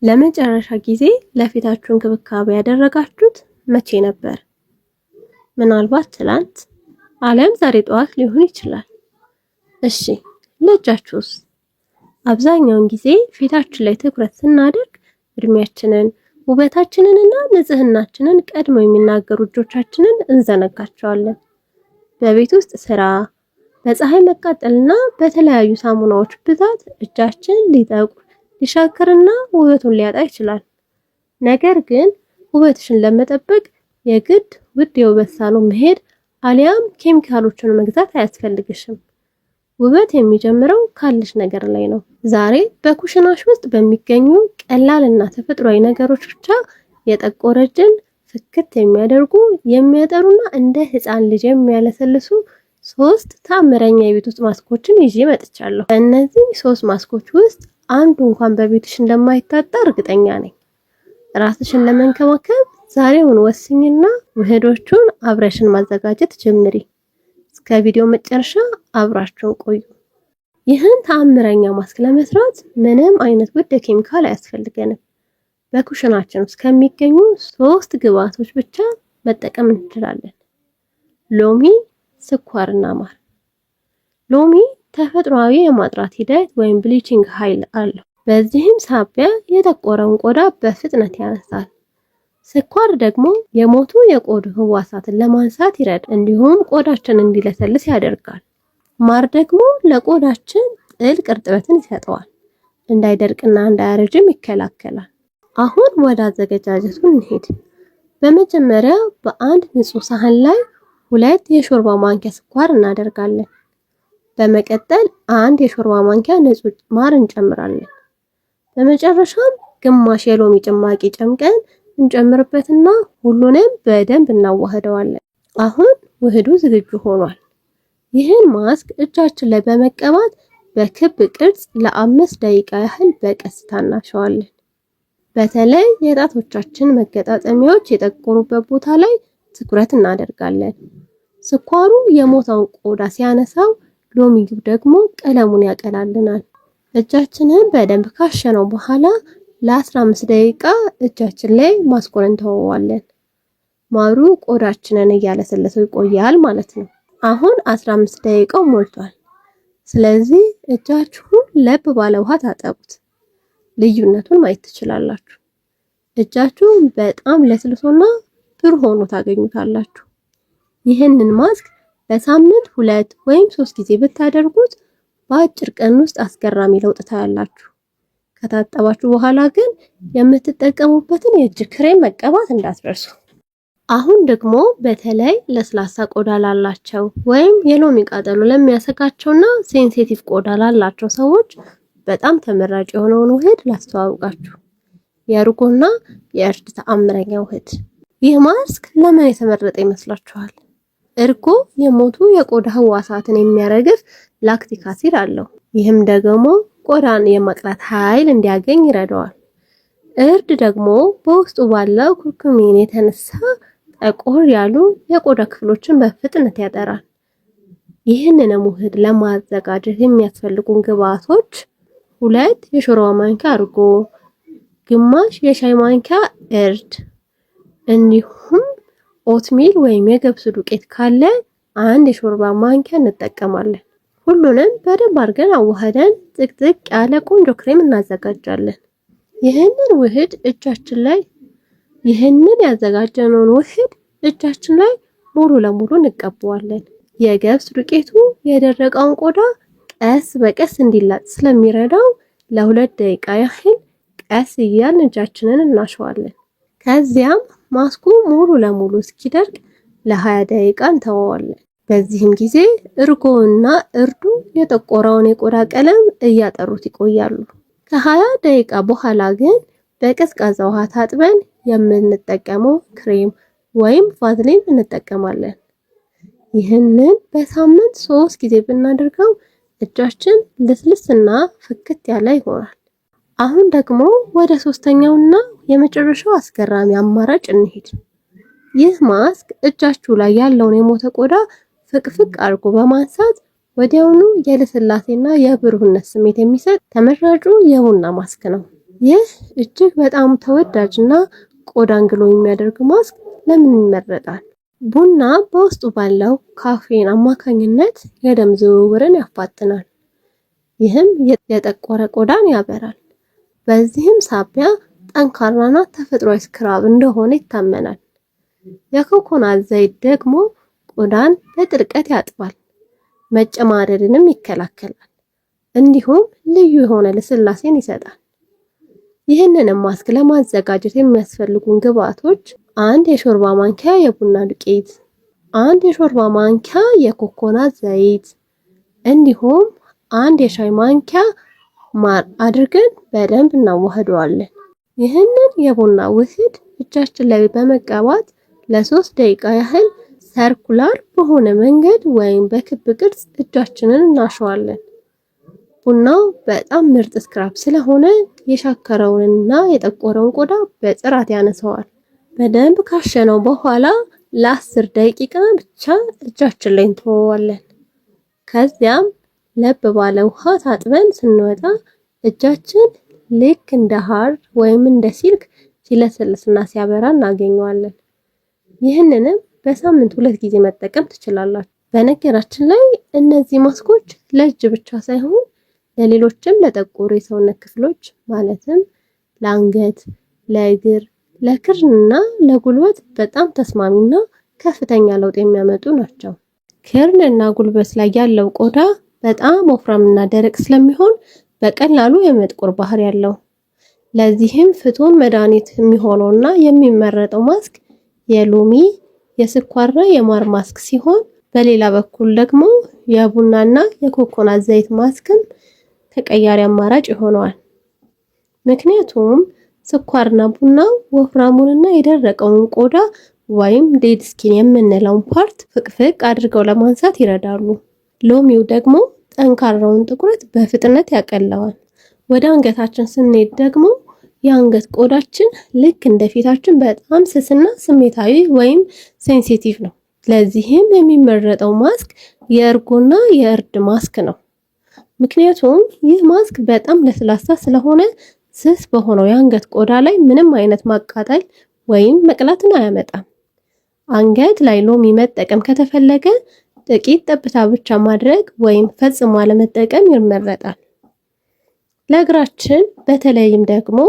ለመጨረሻ ጊዜ ለፊታችሁ እንክብካቤ ያደረጋችሁት መቼ ነበር? ምናልባት ትላንት አሊያም ዛሬ ጠዋት ሊሆን ይችላል። እሺ፣ ለእጃችሁስ? አብዛኛውን ጊዜ ፊታችን ላይ ትኩረት ስናደርግ እድሜያችንን፣ ውበታችንንና ንጽህናችንን ቀድመው የሚናገሩ እጆቻችንን እንዘነጋቸዋለን። በቤት ውስጥ ስራ፣ በፀሐይ መቃጠልና በተለያዩ ሳሙናዎች ብዛት እጃችን ሊጠቁር ሊሻክርና ውበቱን ሊያጣ ይችላል። ነገር ግን ውበትሽን ለመጠበቅ የግድ ውድ የውበት ሳሎን መሄድ አሊያም ኬሚካሎችን መግዛት አያስፈልግሽም። ውበት የሚጀምረው ካለሽ ነገር ላይ ነው። ዛሬ በኩሽናሽ ውስጥ በሚገኙ ቀላልና ተፈጥሯዊ ነገሮች ብቻ የጠቆረ እጅን ፍክት የሚያደርጉ የሚያጠሩና እንደ ሕፃን ልጅ የሚያለሰልሱ 3 ተአምረኛ የቤት ውስጥ ማስኮችን ይዤ መጥቻለሁ። እነዚህ 3 ማስኮች ውስጥ አንዱ እንኳን በቤትሽ እንደማይታጣ እርግጠኛ ነኝ። ራስሽን ለመንከባከብ ዛሬውን ወስኝና ውህዶቹን አብረሽን ማዘጋጀት ጀምሪ። እስከ ቪዲዮ መጨረሻ አብራችሁን ቆዩ። ይህን ተአምረኛ ማስክ ለመስራት ምንም አይነት ውድ ኬሚካል አያስፈልገንም። በኩሽናችን ውስጥ ከሚገኙ 3 ግብአቶች ብቻ መጠቀም እንችላለን። ሎሚ፣ ስኳርና ማር። ሎሚ ተፈጥሯዊ የማጥራት ሂደት ወይም ብሊቺንግ ኃይል አለው። በዚህም ሳቢያ የጠቆረውን ቆዳ በፍጥነት ያነሳል። ስኳር ደግሞ የሞቱ የቆዳ ህዋሳትን ለማንሳት ይረዳል፣ እንዲሁም ቆዳችን እንዲለሰልስ ያደርጋል። ማር ደግሞ ለቆዳችን ጥልቅ እርጥበትን ይሰጠዋል፣ እንዳይደርቅና እንዳያረጅም ይከላከላል። አሁን ወደ አዘገጃጀቱ እንሄድ። በመጀመሪያ በአንድ ንጹህ ሳህን ላይ 2 የሾርባ ማንኪያ ስኳር እናደርጋለን። በመቀጠል 1 የሾርባ ማንኪያ ንጹህ ማር እንጨምራለን። በመጨረሻም ግማሽ የሎሚ ጭማቂ ጨምቀን እንጨምርበትና ሁሉንም በደንብ እናዋህደዋለን። አሁን ውህዱ ዝግጁ ሆኗል። ይህን ማስክ እጃችን ላይ በመቀባት በክብ ቅርጽ ለ5 ደቂቃ ያህል በቀስታ እናሸዋለን። በተለይ የጣቶቻችን መገጣጠሚያዎች የጠቆሩበት ቦታ ላይ ትኩረት እናደርጋለን። ስኳሩ የሞተውን ቆዳ ሲያነሳው፣ ሎሚው ደግሞ ቀለሙን ያቀላልናል። እጃችንን በደንብ ካሸነው በኋላ ለ15 ደቂቃ እጃችን ላይ ማስኮን እንተወዋለን። ማሩ ቆዳችንን እያለሰለሰው ይቆያል ማለት ነው። አሁን 15 ደቂቃው ሞልቷል። ስለዚህ እጃችሁን ለብ ባለ ውሃ ታጠቡት። ልዩነቱን ማየት ትችላላችሁ። እጃችሁ በጣም ለስልሶና ብሩህ ሆኖ ታገኙታላችሁ። ይህንን ማስክ በሳምንት 2 ወይም 3 ጊዜ ብታደርጉት በአጭር ቀን ውስጥ አስገራሚ ለውጥ ታያላችሁ። ከታጠባችሁ በኋላ ግን የምትጠቀሙበትን የእጅ ክሬም መቀባት እንዳትረሱ። አሁን ደግሞ በተለይ ለስላሳ ቆዳ ላላቸው ወይም የሎሚ ቃጠሎ ለሚያሰጋቸውና ሴንሲቲቭ ቆዳ ላላቸው ሰዎች በጣም ተመራጭ የሆነውን ውህድ ላስተዋውቃችሁ። የእርጎና የእርድ ተአምረኛ ውህድ። ይህ ማስክ ለምን የተመረጠ ይመስላችኋል? እርጎ የሞቱ የቆዳ ህዋሳትን የሚያረግፍ ላክቲክ አሲድ አለው። ይህም ደግሞ ቆዳን የማቅላት ኃይል እንዲያገኝ ይረዳዋል። እርድ ደግሞ በውስጡ ባለው ኩርኩሚን የተነሳ ጠቆር ያሉ የቆዳ ክፍሎችን በፍጥነት ያጠራል። ይህንን ውህድ ለማዘጋጀት የሚያስፈልጉን ግብአቶች 2 የሾርባ ማንኪያ እርጎ፣ ግማሽ የሻይ ማንኪያ እርድ እንዲሁም ኦትሚል ወይም የገብስ ዱቄት ካለ 1 የሾርባ ማንኪያ እንጠቀማለን። ሁሉንም በደንብ አድርገን አዋህደን ጥቅጥቅ ያለ ቆንጆ ክሬም እናዘጋጃለን። ይህንን ያዘጋጀነውን ውህድ እጃችን ላይ ሙሉ ለሙሉ እንቀባዋለን። የገብስ ዱቄቱ የደረቀውን ቆዳ ቀስ በቀስ እንዲላጥ ስለሚረዳው ለ2 ደቂቃ ያህል ቀስ እያልን እጃችንን እናሸዋለን። ከዚያም ማስኩ ሙሉ ለሙሉ እስኪደርቅ ለ20 ደቂቃ እንተወዋለን። በዚህም ጊዜ እርጎና እርዱ የጠቆረውን የቆዳ ቀለም እያጠሩት ይቆያሉ። ከ20 ደቂቃ በኋላ ግን በቀዝቃዛ ውሃ ታጥበን የምንጠቀመው ክሬም ወይም ቫዝሊን እንጠቀማለን። ይህንን በሳምንት 3 ጊዜ ብናደርገው እጃችን ልስልስና ፍክት ያለ ይሆናል። አሁን ደግሞ ወደ 3ኛውና የመጨረሻው አስገራሚ አማራጭ እንሂድ። ይህ ማስክ እጃችሁ ላይ ያለውን የሞተ ቆዳ ፍቅፍቅ አድርጎ በማንሳት ወዲያውኑ የልስላሴና የብሩህነት ስሜት የሚሰጥ ተመራጩ የቡና ማስክ ነው። ይህ እጅግ በጣም ተወዳጅና ቆዳን ግሎ የሚያደርግ ማስክ ለምን ይመረጣል? ቡና በውስጡ ባለው ካፌን አማካኝነት የደም ዝውውርን ያፋጥናል። ይህም የጠቆረ ቆዳን ያበራል። በዚህም ሳቢያ ጠንካራና ተፈጥሯዊ ስክራብ እንደሆነ ይታመናል። የኮኮናት ዘይት ደግሞ ቆዳን በጥልቀት ያጥባል፣ መጨማደድንም ይከላከላል፣ እንዲሁም ልዩ የሆነ ልስላሴን ይሰጣል። ይህንንም ማስክ ለማዘጋጀት የሚያስፈልጉን ግብአቶች 1 የሾርባ ማንኪያ የቡና ዱቄት፣ 1 የሾርባ ማንኪያ የኮኮናት ዘይት እንዲሁም 1 የሻይ ማንኪያ ማር አድርገን በደንብ እናዋህደዋለን። ይህንን የቡና ውህድ እጃችን ላይ በመቀባት ለ3 ደቂቃ ያህል ሰርኩላር በሆነ መንገድ ወይም በክብ ቅርጽ እጃችንን እናሸዋለን። ቡናው በጣም ምርጥ ስክራብ ስለሆነ የሻከረውንና የጠቆረውን ቆዳ በጥራት ያነሰዋል። በደንብ ካሸነው በኋላ ለ10 ደቂቃ ብቻ እጃችን ላይ እንተወዋለን። ከዚያም ለብ ባለ ውሃ ታጥበን ስንወጣ እጃችን ልክ እንደ ሐር ወይም እንደ ሲልክ ሲለሰልስና ሲያበራ እናገኘዋለን። ይህንንም በሳምንት 2 ጊዜ መጠቀም ትችላላችሁ። በነገራችን ላይ እነዚህ ማስኮች ለእጅ ብቻ ሳይሆን ለሌሎችም ለጠቆሩ የሰውነት ክፍሎች ማለትም ለአንገት፣ ለእግር፣ ለክርንና ለጉልበት በጣም ተስማሚና ከፍተኛ ለውጥ የሚያመጡ ናቸው። ክርንና ጉልበት ላይ ያለው ቆዳ በጣም ወፍራምና ደረቅ ስለሚሆን በቀላሉ የመጥቆር ባህሪ ያለው። ለዚህም ፍቱን መድኃኒት የሚሆነውና የሚመረጠው ማስክ የሎሚ የስኳርና የማር ማስክ ሲሆን በሌላ በኩል ደግሞ የቡናና የኮኮናት ዘይት ማስክም ተቀያሪ አማራጭ ይሆነዋል። ምክንያቱም ስኳርና ቡና ወፍራሙንና የደረቀውን ቆዳ ወይም ዴድ ስኪን የምንለውን ፓርት ፍቅፍቅ አድርገው ለማንሳት ይረዳሉ። ሎሚው ደግሞ ጠንካራውን ጥቁረት በፍጥነት ያቀለዋል። ወደ አንገታችን ስንሄድ ደግሞ የአንገት ቆዳችን ልክ እንደ ፊታችን በጣም ስስና ስሜታዊ ወይም ሴንሲቲቭ ነው። ለዚህም የሚመረጠው ማስክ የእርጎና የእርድ ማስክ ነው። ምክንያቱም ይህ ማስክ በጣም ለስላሳ ስለሆነ ስስ በሆነው የአንገት ቆዳ ላይ ምንም አይነት ማቃጠል ወይም መቅላትን አያመጣም። አንገት ላይ ሎሚ መጠቀም ከተፈለገ ጥቂት ጠብታ ብቻ ማድረግ ወይም ፈጽሞ አለመጠቀም ይመረጣል። ለእግራችን በተለይም ደግሞ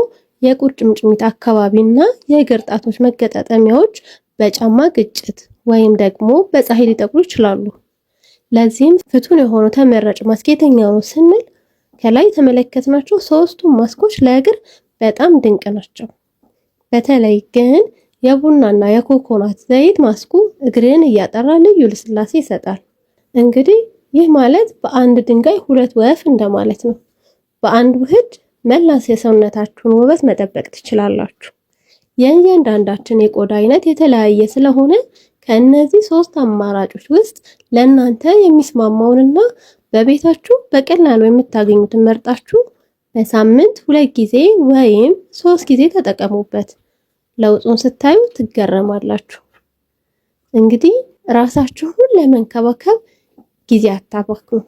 የቁርጭምጭሚት አካባቢና የእግር ጣቶች መገጣጠሚያዎች በጫማ ግጭት ወይም ደግሞ በፀሐይ ሊጠቁሩ ይችላሉ። ለዚህም ፍቱን የሆኑ ተመራጭ ማስክ የትኛው ነው ስንል ከላይ የተመለከትናቸው 3ቱም ማስኮች ለእግር በጣም ድንቅ ናቸው። በተለይ ግን የቡናና የኮኮናት ዘይት ማስኩ እግርን እያጠራ ልዩ ልስላሴ ይሰጣል። እንግዲህ ይህ ማለት በአንድ ድንጋይ 2 ወፍ እንደማለት ነው። በአንድ ውህድ መላስ የሰውነታችሁን ውበት መጠበቅ ትችላላችሁ። የእያንዳንዳችን የቆዳ አይነት የተለያየ ስለሆነ ከእነዚህ 3 አማራጮች ውስጥ ለእናንተ የሚስማማውንና በቤታችሁ በቀላሉ የምታገኙትን መርጣችሁ በሳምንት 2 ጊዜ ወይም 3 ጊዜ ተጠቀሙበት። ለውጡን ስታዩ ትገረማላችሁ። እንግዲህ ራሳችሁን ለመንከባከብ ጊዜ አታባክኑ።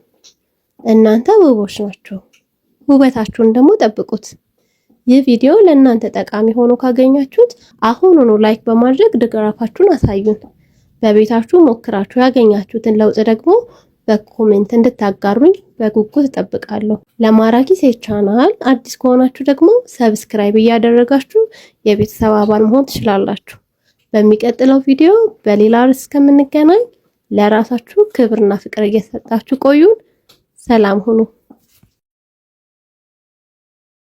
እናንተ ውቦች ናችሁ። ውበታችሁን ደግሞ ጠብቁት። ይህ ቪዲዮ ለእናንተ ጠቃሚ ሆኖ ካገኛችሁት አሁኑኑ ላይክ በማድረግ ድጋፋችሁን አሳዩን። በቤታችሁ ሞክራችሁ ያገኛችሁትን ለውጥ ደግሞ በኮሜንት እንድታጋሩኝ በጉጉት እጠብቃለሁ። ለማራኪ ሴት ቻናል አዲስ ከሆናችሁ ደግሞ ሰብስክራይብ እያደረጋችሁ የቤተሰብ አባል መሆን ትችላላችሁ። በሚቀጥለው ቪዲዮ በሌላ ርዕስ እስከምንገናኝ ለራሳችሁ ክብርና ፍቅር እየሰጣችሁ ቆዩን። ሰላም ሁኑ።